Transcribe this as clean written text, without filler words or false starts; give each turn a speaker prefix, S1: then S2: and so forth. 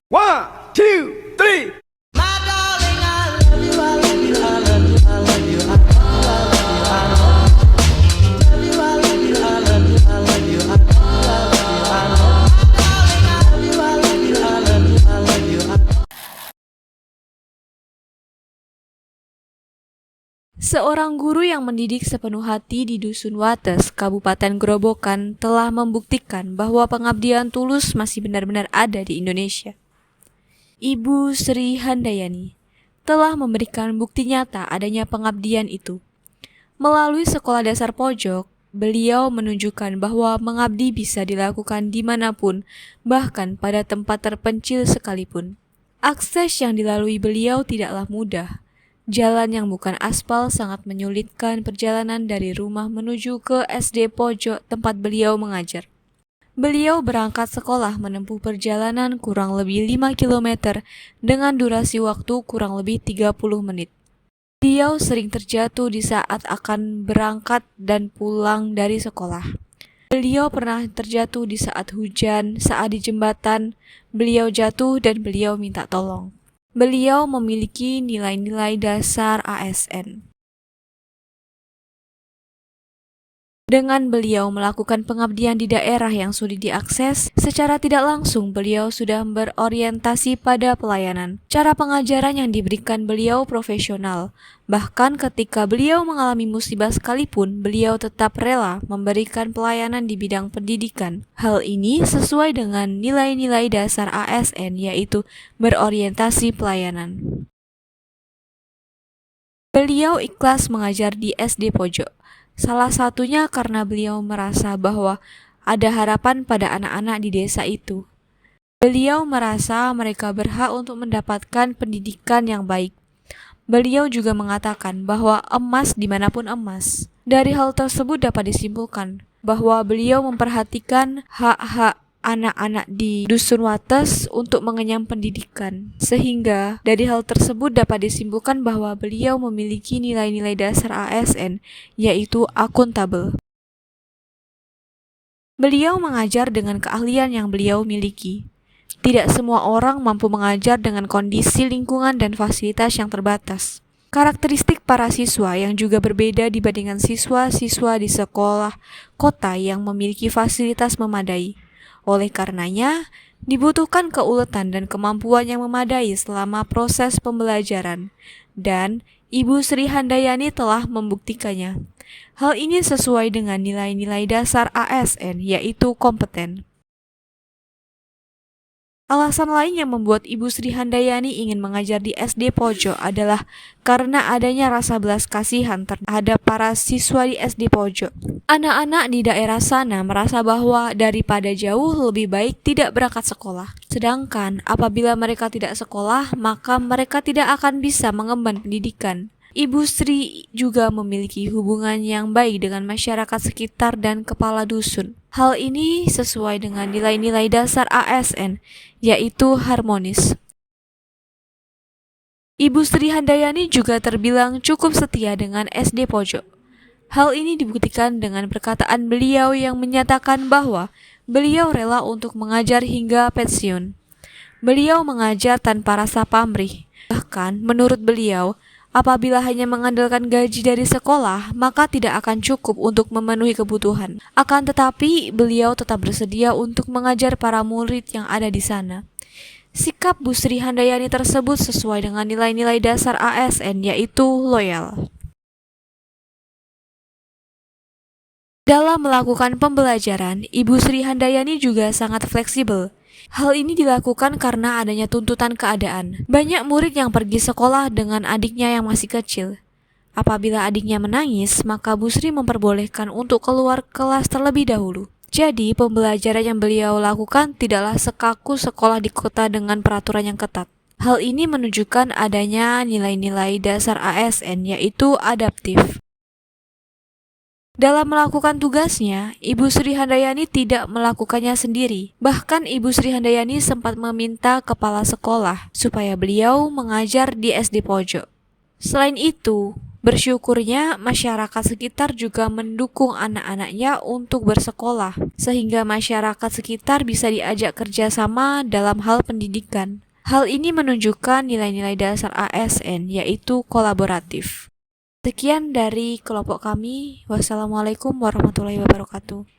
S1: One, two, three.
S2: Seorang guru yang mendidik sepenuh hati di Dusun Wates, Kabupaten Grobogan, telah membuktikan bahwa pengabdian tulus masih benar-benar ada di Indonesia. Ibu Sri Handayani telah memberikan bukti nyata adanya pengabdian itu. Melalui sekolah dasar pojok, beliau menunjukkan bahwa mengabdi bisa dilakukan dimanapun, bahkan pada tempat terpencil sekalipun. Akses yang dilalui beliau tidaklah mudah. Jalan yang bukan aspal sangat menyulitkan perjalanan dari rumah menuju ke SD pojok tempat beliau mengajar. Beliau berangkat sekolah menempuh perjalanan kurang lebih 5 km dengan durasi waktu kurang lebih 30 menit. Beliau sering terjatuh di saat akan berangkat dan pulang dari sekolah. Beliau pernah terjatuh di saat hujan, saat di jembatan, beliau jatuh dan beliau minta tolong. Beliau memiliki nilai-nilai dasar ASN. Dengan beliau melakukan pengabdian di daerah yang sulit diakses, secara tidak langsung beliau sudah berorientasi pada pelayanan. Cara pengajaran yang diberikan beliau profesional. Bahkan ketika beliau mengalami musibah sekalipun, beliau tetap rela memberikan pelayanan di bidang pendidikan. Hal ini sesuai dengan nilai-nilai dasar ASN, yaitu berorientasi pelayanan. Beliau ikhlas mengajar di SD Pojok. Salah satunya karena beliau merasa bahwa ada harapan pada anak-anak di desa itu. Beliau merasa mereka berhak untuk mendapatkan pendidikan yang baik. Beliau juga mengatakan bahwa emas dimanapun emas. Dari hal tersebut dapat disimpulkan bahwa beliau memperhatikan hak-hak anak-anak di Dusun Wates untuk mengenyam pendidikan. Sehingga dari hal tersebut dapat disimpulkan bahwa beliau memiliki nilai-nilai dasar ASN, yaitu akuntabel. Beliau mengajar dengan keahlian yang beliau miliki. Tidak semua orang mampu mengajar dengan kondisi lingkungan dan fasilitas yang terbatas. Karakteristik para siswa yang juga berbeda dibandingkan siswa-siswa di sekolah kota yang memiliki fasilitas memadai. Oleh karenanya, dibutuhkan keuletan dan kemampuan yang memadai selama proses pembelajaran, dan Ibu Sri Handayani telah membuktikannya. Hal ini sesuai dengan nilai-nilai dasar ASN, yaitu kompeten. Alasan lain yang membuat Ibu Sri Handayani ingin mengajar di SD Pojok adalah karena adanya rasa belas kasihan terhadap para siswa di SD Pojok. Anak-anak di daerah sana merasa bahwa daripada jauh lebih baik tidak berangkat sekolah. Sedangkan apabila mereka tidak sekolah, maka mereka tidak akan bisa mengemban pendidikan. Ibu Sri juga memiliki hubungan yang baik dengan masyarakat sekitar dan kepala dusun. Hal ini sesuai dengan nilai-nilai dasar ASN, yaitu harmonis. Ibu Sri Handayani juga terbilang cukup setia dengan SD Pojok. Hal ini dibuktikan dengan perkataan beliau yang menyatakan bahwa beliau rela untuk mengajar hingga pensiun. Beliau mengajar tanpa rasa pamrih. Bahkan menurut beliau, apabila hanya mengandalkan gaji dari sekolah, maka tidak akan cukup untuk memenuhi kebutuhan. Akan tetapi, beliau tetap bersedia untuk mengajar para murid yang ada di sana. Sikap Bu Sri Handayani tersebut sesuai dengan nilai-nilai dasar ASN, yaitu loyal. Dalam melakukan pembelajaran, Ibu Sri Handayani juga sangat fleksibel. Hal ini dilakukan karena adanya tuntutan keadaan. Banyak murid yang pergi sekolah dengan adiknya yang masih kecil. Apabila adiknya menangis, maka Bu Sri memperbolehkan untuk keluar kelas terlebih dahulu. Jadi, pembelajaran yang beliau lakukan tidaklah sekaku sekolah di kota dengan peraturan yang ketat. Hal ini menunjukkan adanya nilai-nilai dasar ASN, yaitu adaptif. Dalam melakukan tugasnya, Ibu Sri Handayani tidak melakukannya sendiri. Bahkan Ibu Sri Handayani sempat meminta kepala sekolah supaya beliau mengajar di SD Pojok. Selain itu, Bersyukurnya, masyarakat sekitar juga mendukung anak-anaknya untuk bersekolah, sehingga masyarakat sekitar bisa diajak kerjasama dalam hal pendidikan. Hal ini menunjukkan nilai-nilai dasar ASN, yaitu kolaboratif. Sekian dari kelompok kami. Wassalamualaikum warahmatullahi wabarakatuh.